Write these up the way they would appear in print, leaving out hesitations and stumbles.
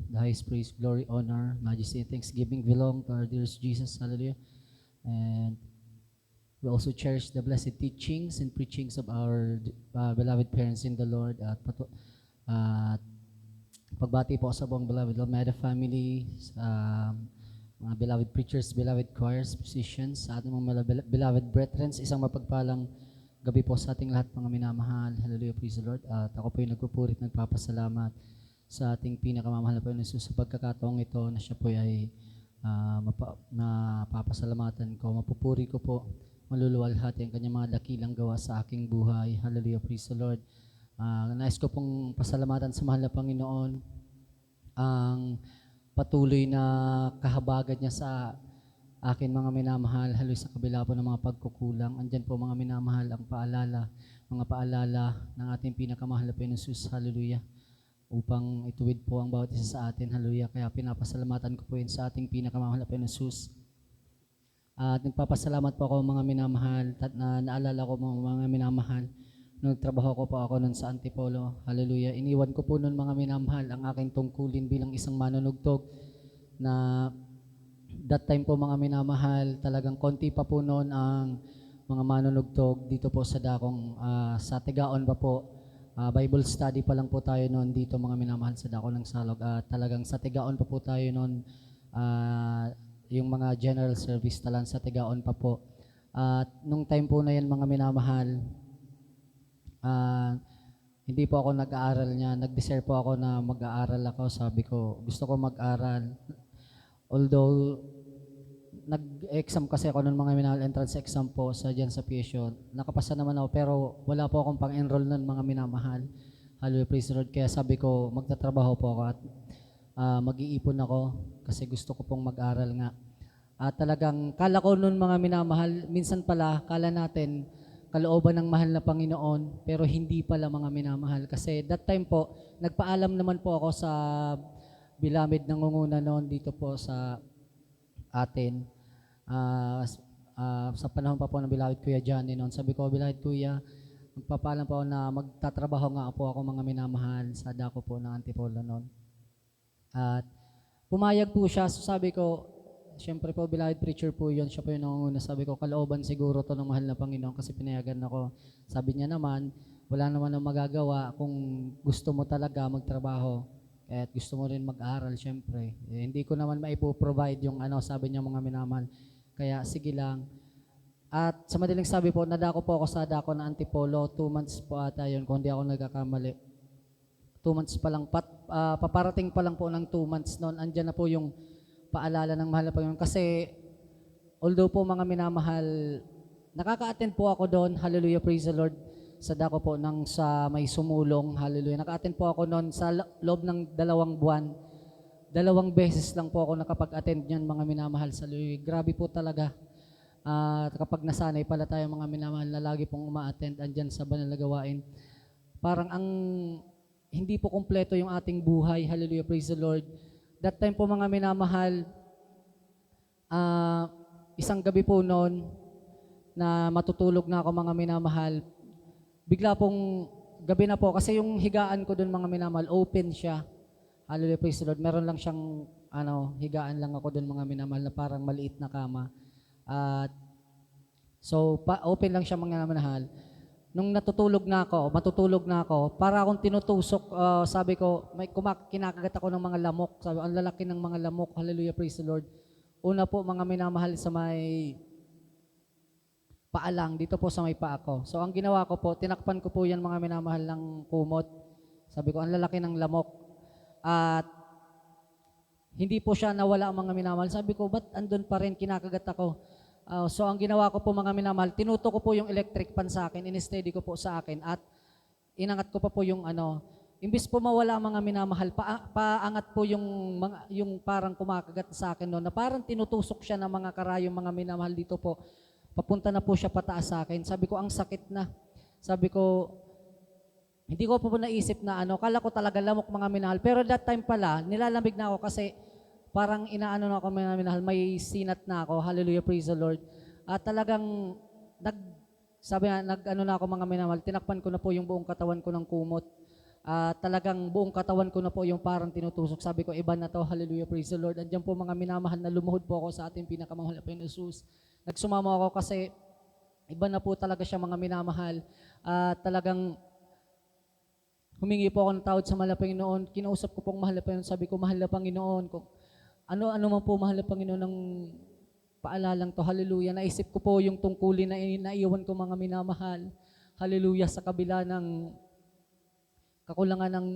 The highest praise, glory, honor, majesty, and thanksgiving belong to our dearest Jesus. Hallelujah. And we also cherish the blessed teachings and preachings of our beloved parents in the Lord. At pagbati po sa buong beloved Almeida family, sa mga beloved preachers, beloved choirs, musicians, sa ating mga beloved brethren, isang mapagpalang gabi po sa ating lahat mga minamahal. Hallelujah, praise the Lord. At ako po yung nagpupuri at nagpapasalamat sa ating pinakamamahal na Panginoon Jesus sa pagkakataong ito na siya po ay mapapasalamatan ko. Mapupuri ko po, maluluwalhati ang kanyang mga dakilang gawa sa aking buhay. Hallelujah, praise the Lord. Nais ko pong pasalamatan sa mahal na Panginoon ang patuloy na kahabagan niya sa akin mga minamahal, haloy sa kabila po ng mga pagkukulang. Andyan po mga minamahal ang mga paalala ng ating pinakamahal na Panginoon Jesus, hallelujah, upang ituwid po ang bawat isa sa atin, hallelujah. Kaya pinapasalamatan ko po yun sa ating pinakamahal na Panginoon Jesus. At nagpapasalamat po ako mga minamahal, na naalala ko mga minamahal, nung nagtrabaho ko po ako nun sa Antipolo, hallelujah. Iniwan ko po nun mga minamahal ang aking tungkulin bilang isang manunugtog na that time po mga minamahal, talagang konti pa po noon ang mga manunugtog dito po sa Dakong, sa Tigaon pa po. Bible study pa lang po tayo noon dito mga minamahal sa Dakong ng Salog. Talagang sa Tigaon pa po tayo noon, yung mga general service talang sa Tigaon pa po. At nung time po na yan mga minamahal, hindi po ako nag-aaral niya. Nag-desire po ako na mag-aaral ako. Sabi ko, gusto ko mag-aral. Although, nag-exam kasi ako ng mga minamahal, entrance exam po dyan sa PSU. Nakapasa naman ako, pero wala po akong pang-enroll ng mga minamahal. Hallelujah, praise the Lord. Kaya sabi ko, magtatrabaho po ako at mag-iipon ako kasi gusto ko pong mag-aral nga. At talagang, kala ko nun mga minamahal, minsan pala, kala natin, kalooban ng mahal na Panginoon, pero hindi pala mga minamahal. Kasi that time po, nagpaalam naman po ako sa bilamid nangunguna noon dito po sa atin. Sa panahon pa po ng bilawid Kuya Johnny noon. Sabi ko, bilawid Kuya, magpapaalam po na magtatrabaho nga po ako mga minamahal sa dako po ng Antipolo noon. At pumayag po siya. So sabi ko, siyempre po, beloved preacher po yun. Siya po yung nangunguna. Sabi ko, kalooban siguro to ng mahal na Panginoon kasi pinayagan ako. Sabi niya naman, wala naman ang magagawa kung gusto mo talaga magtrabaho at gusto mo rin mag-aral, siyempre. Hindi ko naman maipo-provide yung sabi niya mga minamahal. Kaya sige lang. At sa madaling sabi po, nadako po ako sa dako na Antipolo. 2 months po ata yun, kung di ako nagkakamali. 2 months pa lang, paparating pa lang po ng 2 months noon. Andyan na po yung paalala ng mahal na Panginoon. Kasi, although po mga minamahal, nakaka-attend po ako doon, hallelujah, praise the Lord, sa dako po sa may sumulong, hallelujah. Naka-attend po ako noon sa loob ng 2 buwan. 2 beses lang po ako nakapag-attend niyan mga minamahal sa Hallelujah. Grabe po talaga. Kapag nasanay pala tayo mga minamahal na lagi pong uma-attend andyan sa banal na gawain, parang hindi po kumpleto yung ating buhay, hallelujah, praise the Lord. That time po mga minamahal, isang gabi po noon na matutulog na ako mga minamahal, bigla pong gabi na po kasi yung higaan ko doon mga minamahal, open siya. Hallelujah, praise the Lord. Meron lang siyang higaan lang ako doon mga minamahal na parang maliit na kama. At open lang siya mga minamahal. Nung matutulog na ako, para akong tinutusok, sabi ko, kinakagat ako ng mga lamok. Sabi, ang lalaki ng mga lamok. Hallelujah, praise the Lord. Una po, mga minamahal sa may paalang, dito po sa may paa ko. So, ang ginawa ko po, tinakpan ko po yan mga minamahal ng kumot. Sabi ko, ang lalaki ng lamok. At hindi po siya nawala ang mga minamahal. Sabi ko, ba't andun pa rin, kinakagat ako? So ang ginawa ko po mga minamahal, tinuto ko po yung electric pan sa akin, in-steady ko po sa akin at inangat ko pa po yung imbis po mawala mga minamahal, paangat po yung parang kumakagat sa akin noon na parang tinutusok siya ng mga karayong mga minamahal dito po. Papunta na po siya pataas sa akin. Sabi ko, ang sakit na. Sabi ko, hindi ko po naisip na kala ko talaga lamok mga minamahal. Pero that time pala, nilalamig na ako kasi parang inaano na ako mga minahal, may sinat na ako. Hallelujah, praise the Lord. At talagang sabi nga, na ako mga minamahal, tinakpan ko na po yung buong katawan ko ng kumot. Talagang buong katawan ko na po yung parang tinutusok. Sabi ko, iba na to, hallelujah, praise the Lord. Andiyan po mga minamahal na lumuhod po ako sa ating pinakamahal na Panginoon Jesus. Nagsumama ako kasi iba na po talaga siya mga minamahal. Talagang humingi po ako ng tawad sa mahal na Panginoon. Kinausap ko pong mahal na Panginoon. Sabi ko, mahal na Panginoon, kung ano man po mahal na Panginoon ng paalalang to, hallelujah. Naisip ko po yung tungkulin na naiwan ko mga minamahal. Hallelujah, sa kabila ng kakulangan ng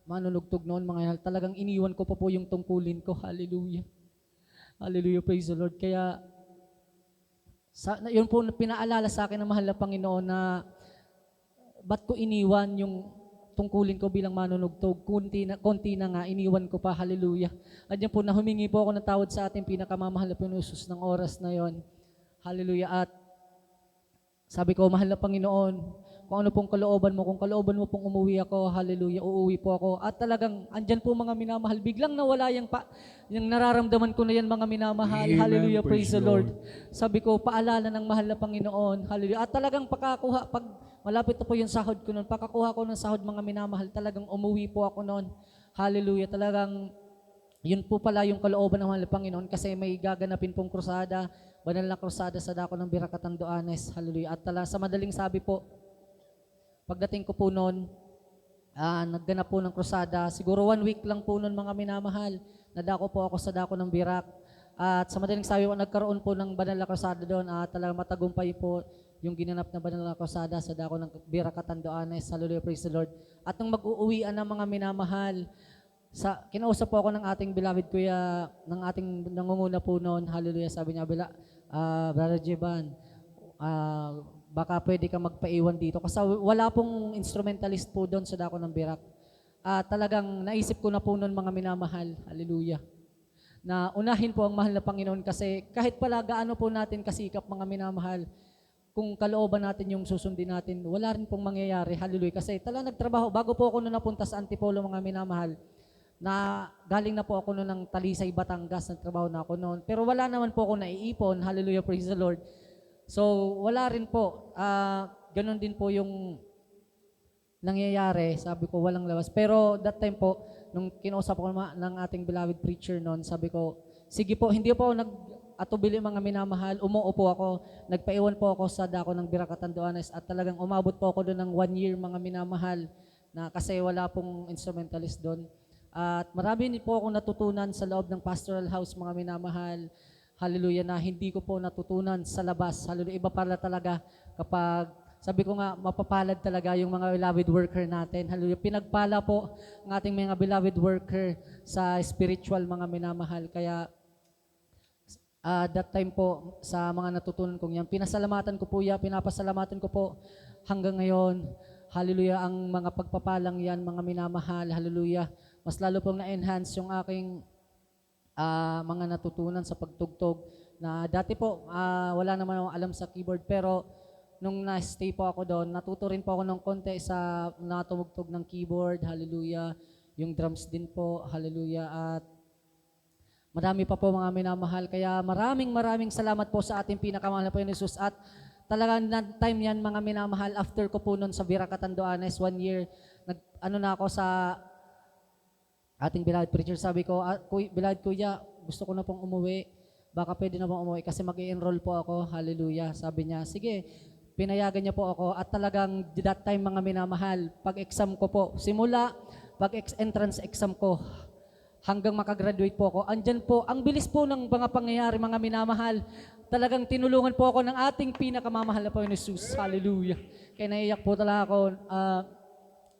manunugtog noon, mga mahal. Talagang iniwan ko po yung tungkulin ko. Hallelujah. Hallelujah, praise the Lord. Kaya, yun po pinaalala sa akin ng mahal na Panginoon na ba't ko iniwan yung tungkulin ko bilang manunugtog. Konti na nga, iniwan ko pa. Hallelujah. At yan po, na humingi po ako ng tawad sa ating pinakamamahal na Panginoon Jesus ng oras na yon. Hallelujah. At sabi ko, mahal na Panginoon, kung ano pong kalooban mo, kung kalooban mo pong umuwi ako, hallelujah, uuwi po ako. At talagang, andyan po mga minamahal, biglang nawala yung nararamdaman ko na yan mga minamahal, Amen. hallelujah, praise the Lord. Lord. Sabi ko, paalala ng mahal na Panginoon, hallelujah. At talagang pag malapit na po yung sahod ko noon, pagkakuha ko ng sahod mga minamahal, talagang umuwi po ako noon, hallelujah. Talagang, yun po pala yung kalooban ng mahal na Panginoon kasi may gaganapin pong krusada, banal na krusada sa dako ng Birakatan Doanes, hallelujah. At sa madaling sabi po, pagdating ko po noon, nagganap po ng krusada. Siguro 1 week lang po noon mga minamahal. Nadako po ako sa dako ng Birak. At sa madaling sabi po, nagkaroon po ng banal na krusada doon. At talagang matagumpay po yung ginanap na banal na krusada sa dako ng Birakatan Doanes. Hallelujah, praise the Lord. At nung mag-uuwian ng mga minamahal, kinausap po ako ng ating beloved kuya, ng ating nangunguna po noon. Hallelujah, sabi niya, Brother Jeban, baka pwede ka magpaiwan dito. Kasi wala pong instrumentalist po doon sa dako ng Birak. Talagang naisip ko na po noon mga minamahal, hallelujah, na unahin po ang mahal na Panginoon kasi kahit pala gaano po natin kasikap mga minamahal, kung kalooban natin yung susundin natin, wala rin pong mangyayari, hallelujah. Kasi talagang nagtrabaho, bago po ako noon napunta sa Antipolo mga minamahal, na galing na po ako noon ng Talisay, Batangas, nagtrabaho na ako noon. Pero wala naman po ako naiipon, hallelujah, praise the Lord. So, wala rin po. Ganon din po yung nangyayari. Sabi ko, walang labas. Pero that time po, nung kinausap ko ng ating beloved preacher noon, sabi ko, sige po, hindi po ako nag-atubili mga minamahal. Umuupo ako. Nagpaiwan po ako sa dako ng Birakatan Doanes at talagang umabot po ako doon ng 1 year mga minamahal na kasi wala pong instrumentalist doon. At marami din po akong natutunan sa loob ng pastoral house mga minamahal. Hallelujah, na hindi ko po natutunan sa labas. Hallelujah, iba pala talaga kapag, sabi ko nga, mapapalad talaga yung mga beloved worker natin. Hallelujah, pinagpala po ng ating mga beloved worker sa spiritual mga minamahal. Kaya, that time po, sa mga natutunan kong yan, pinasalamatan ko po yan, pinapasalamatan ko po hanggang ngayon. Hallelujah, ang mga pagpapalang yan, mga minamahal. Hallelujah, mas lalo pong na-enhance yung aking mga natutunan sa pagtugtog na dati po wala naman akong alam sa keyboard pero nung na-stay po ako doon, natuto rin po ako ng konti sa natumugtog ng keyboard, hallelujah, yung drums din po, hallelujah, at marami pa po mga minamahal. Kaya maraming salamat po sa ating pinakamahal na Panginoon Jesus at talagang time yan mga minamahal after ko po noon sa Birakatan Doanes 1 year, na ako sa ating beloved preacher, sabi ko, beloved kuya, gusto ko na pong umuwi. Baka pwede na pong umuwi kasi mag-i-enroll po ako. Hallelujah. Sabi niya, sige, pinayagan niya po ako. At talagang that time mga minamahal, pag-exam ko po, simula pag-entrance exam ko, hanggang makagraduate po ako, andyan po, ang bilis po ng mga pangyayari mga minamahal. Talagang tinulungan po ako ng ating pinakamamahal na Panginoon Jesus. Hallelujah. Kaya naiyak po talaga ako,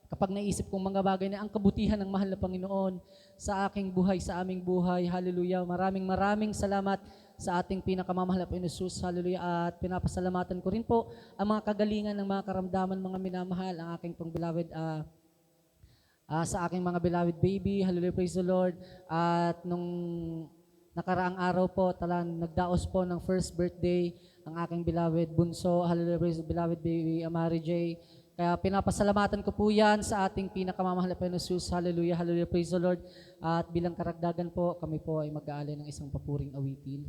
kapag naisip kong mga bagay na ang kabutihan ng mahal na Panginoon sa aking buhay, sa aming buhay. Hallelujah. Maraming salamat sa ating pinakamamahal na Panginoon Jesus. Hallelujah. At pinapasalamatan ko rin po ang mga kagalingan ng mga karamdaman, mga minamahal, ang aking pong beloved, sa aking mga beloved baby. Hallelujah. Praise the Lord. At nung nakaraang araw po, nagdaos po ng first birthday ang aking beloved bunso. Hallelujah. Praise the beloved baby, Amari J. Kaya pinapasalamatan ko po yan sa ating pinakamamahal na Panginoon Jesus. Hallelujah, hallelujah, praise the Lord. At bilang karagdagan po, kami po ay mag-aalay ng isang papuring awitin.